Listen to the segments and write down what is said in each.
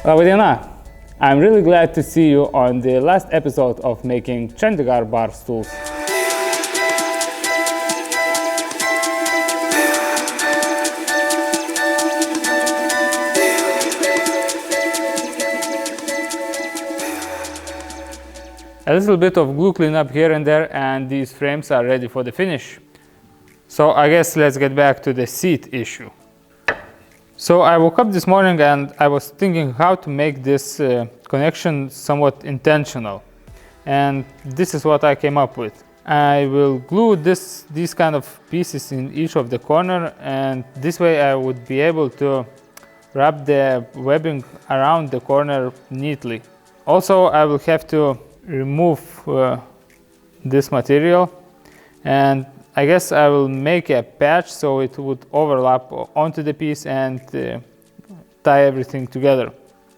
Labadiena! I'm really glad to see you on the last episode of making Chandigarh bar stools. A little bit of glue cleanup here and there, and these frames are ready for the finish. So I guess let's get back to the seat issue. So I woke up this morning and I was thinking how to make this connection somewhat intentional. And this is what I came up with. I will glue these kind of pieces in each of the corner, and this way I would be able to wrap the webbing around the corner neatly. Also, I will have to remove this material, and I guess I will make a patch so it would overlap onto the piece and tie everything together.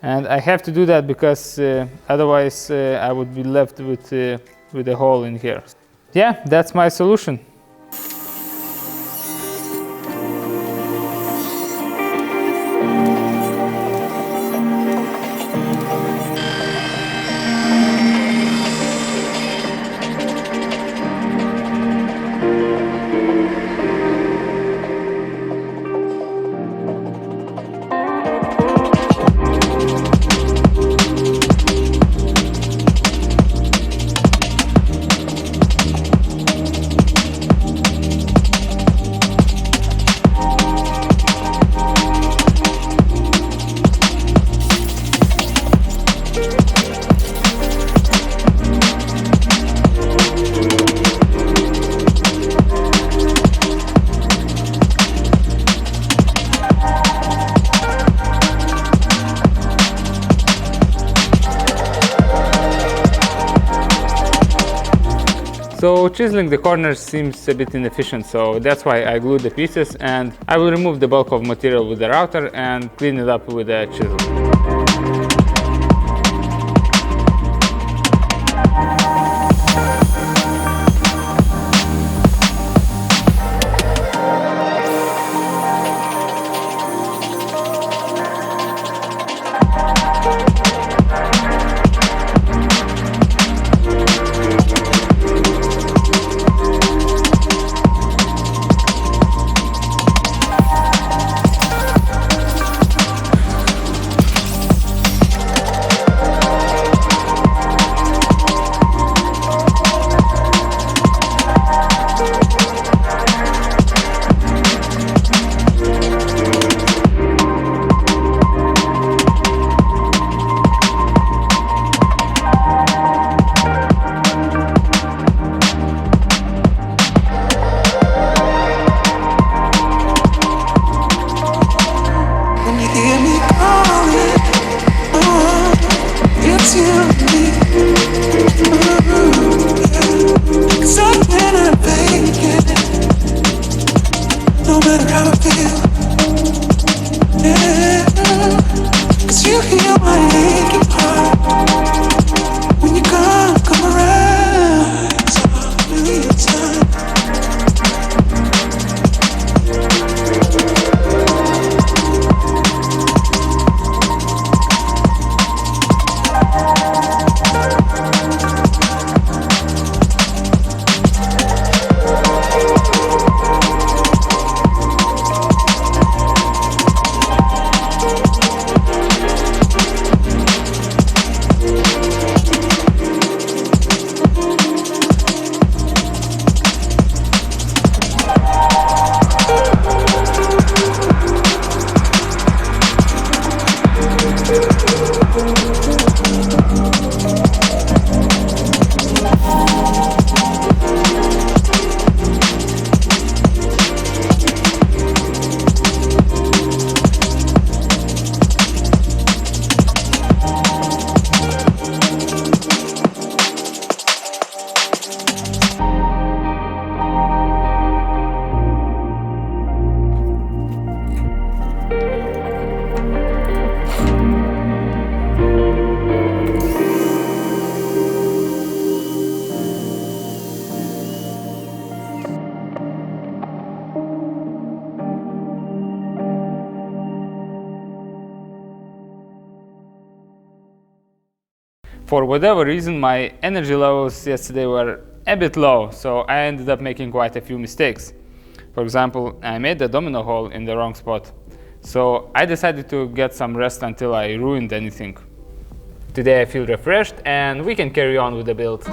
And I have to do that because otherwise I would be left with a hole in here. Yeah, that's my solution. So chiseling the corners seems a bit inefficient, so that's why I glued the pieces, and I will remove the bulk of material with the router and clean it up with a chisel. for whatever reason, my energy levels yesterday were a bit low, so I ended up making quite a few mistakes. For example, I made the domino hole in the wrong spot. So I decided to get some rest until I ruined anything. Today I feel refreshed and we can carry on with the build.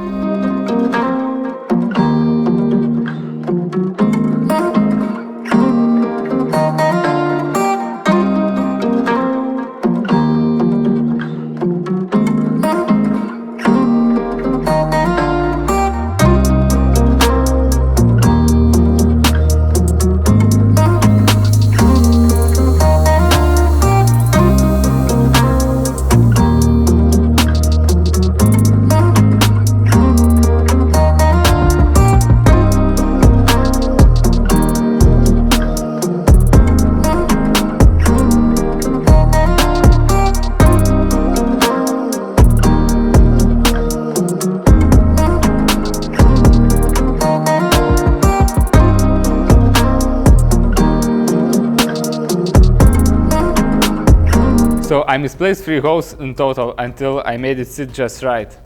So I misplaced 3 holes in total until I made it sit just right.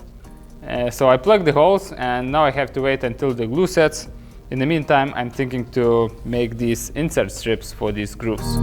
So I plugged the holes and now I have to wait until the glue sets. In the meantime, I'm thinking to make these insert strips for these grooves.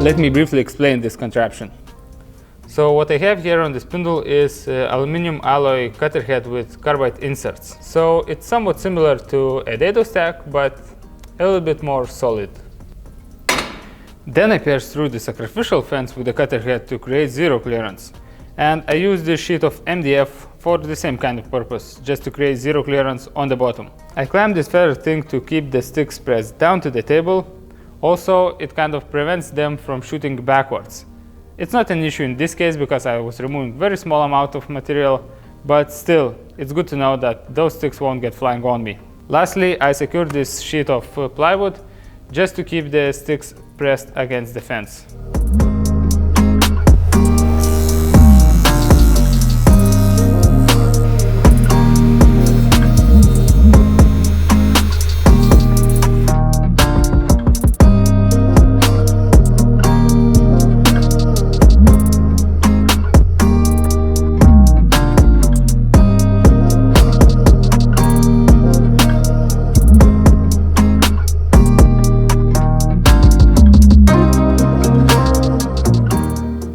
Let me briefly explain this contraption. So what I have here on the spindle is aluminum alloy cutter head with carbide inserts. So it's somewhat similar to a dado stack, but a little bit more solid. Then I pierced through the sacrificial fence with the cutter head to create zero clearance. And I used this sheet of MDF for the same kind of purpose, just to create zero clearance on the bottom. I clamped this feather thing to keep the sticks pressed down to the table. Also, it kind of prevents them from shooting backwards. It's not an issue in this case because I was removing very small amount of material, but still, it's good to know that those sticks won't get flying on me. Lastly, I secured this sheet of plywood just to keep the sticks pressed against the fence.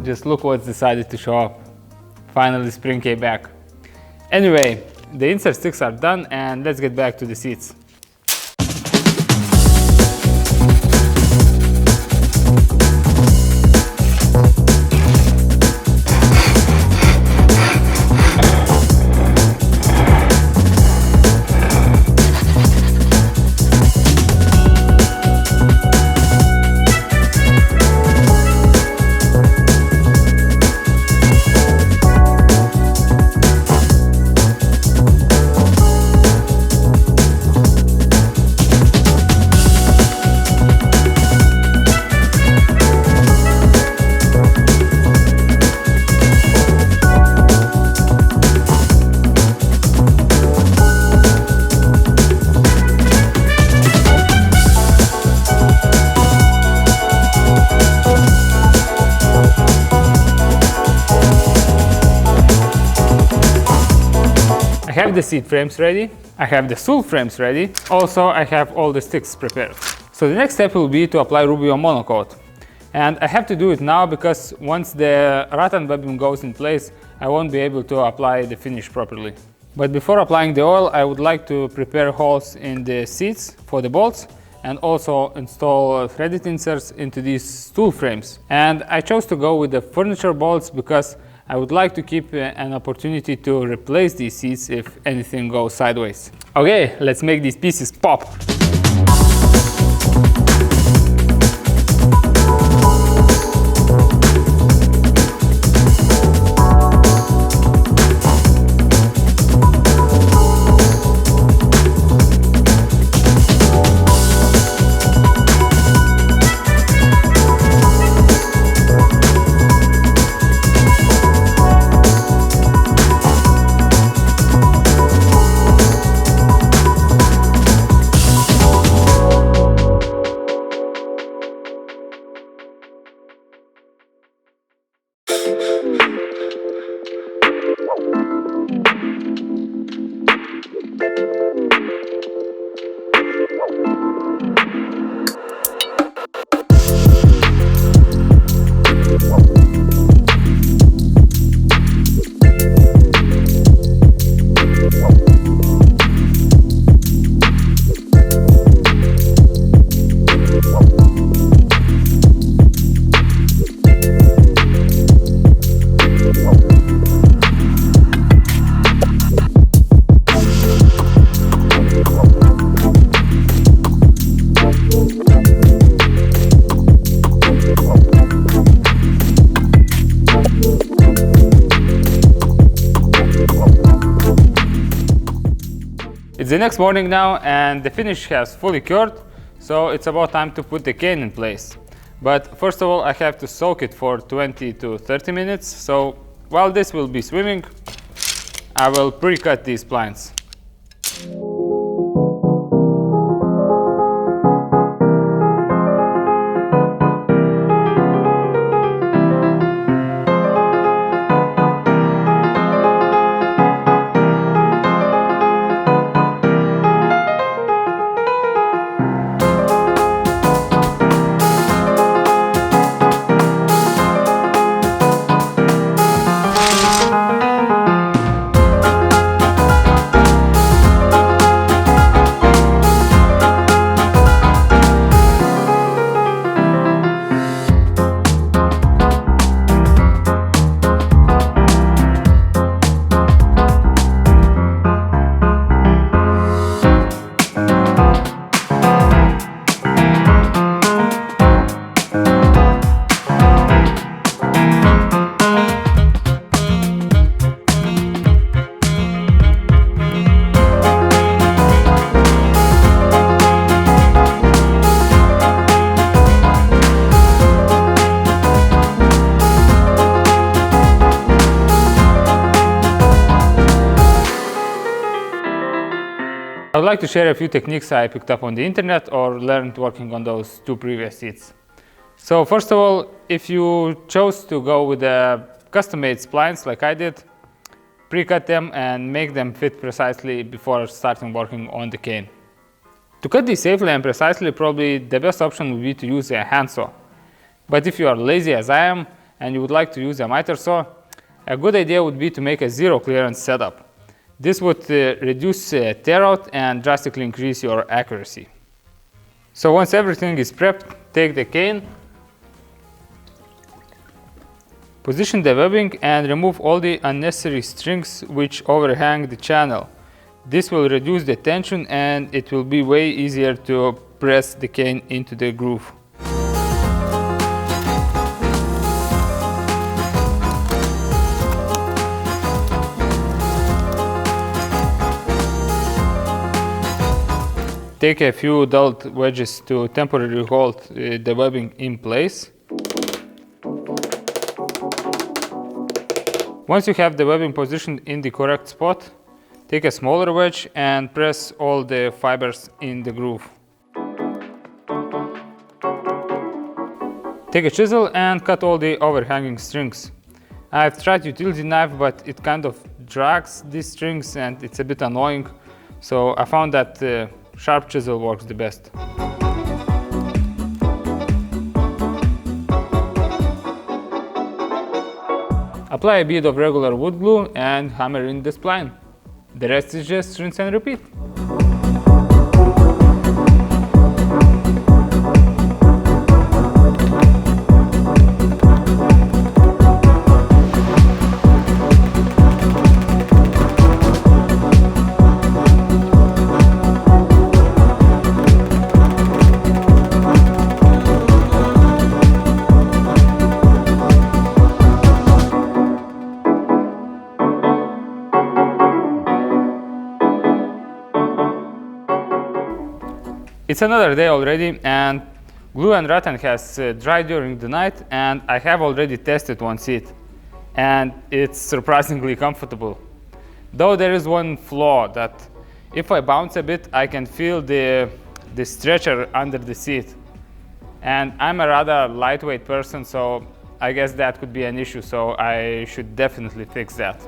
Just look what's decided to show up. Finally, spring came back. Anyway, the insert sticks are done and let's get back to the seats. I have the seat frames ready, I have the stool frames ready, also I have all the sticks prepared. So the next step will be to apply Rubio monocoat. And I have to do it now because once the rattan webbing goes in place, I won't be able to apply the finish properly. But before applying the oil, I would like to prepare holes in the seats for the bolts and also install threaded inserts into these stool frames. And I chose to go with the furniture bolts because I would like to keep an opportunity to replace these seats if anything goes sideways. Okay, let's make these pieces pop. It's the next morning now and the finish has fully cured, so it's about time to put the cane in place. But first of all, I have to soak it for 20 to 30 minutes, so while this will be swimming, I will pre-cut these plants. I would like to share a few techniques I picked up on the internet or learned working on those two previous seats. So first of all, if you chose to go with the custom-made splines like I did, pre-cut them and make them fit precisely before starting working on the cane. To cut these safely and precisely, probably the best option would be to use a handsaw. But if you are lazy as I am and you would like to use a miter saw, a good idea would be to make a zero clearance setup. This would reduce tear out and drastically increase your accuracy. So once everything is prepped, take the cane, position the webbing and remove all the unnecessary strings which overhang the channel. This will reduce the tension and it will be way easier to press the cane into the groove. Take a few adult wedges to temporarily hold the webbing in place. Once you have the webbing positioned in the correct spot, take a smaller wedge and press all the fibers in the groove. Take a chisel and cut all the overhanging strings. I've tried utility knife, but it kind of drags these strings and it's a bit annoying, so I found that sharp chisel works the best. Apply a bead of regular wood glue and hammer in the spline. The rest is just rinse and repeat. It's another day already and glue and rattan has dried during the night, and I have already tested one seat and it's surprisingly comfortable. Though there is one flaw, that if I bounce a bit I can feel the stretcher under the seat, and I'm a rather lightweight person, so I guess that could be an issue, so I should definitely fix that.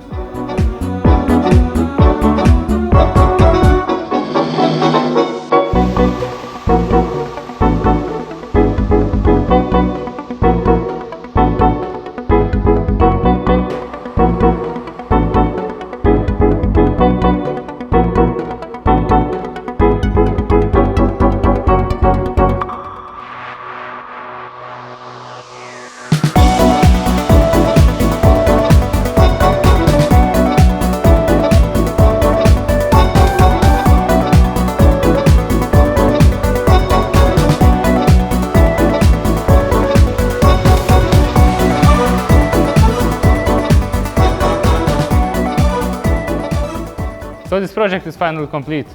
So this project is finally complete,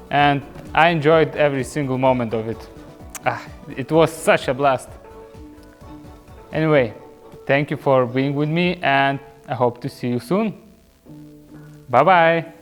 and I enjoyed every single moment of it. It was such a blast. Anyway, thank you for being with me, and I hope to see you soon. Bye bye.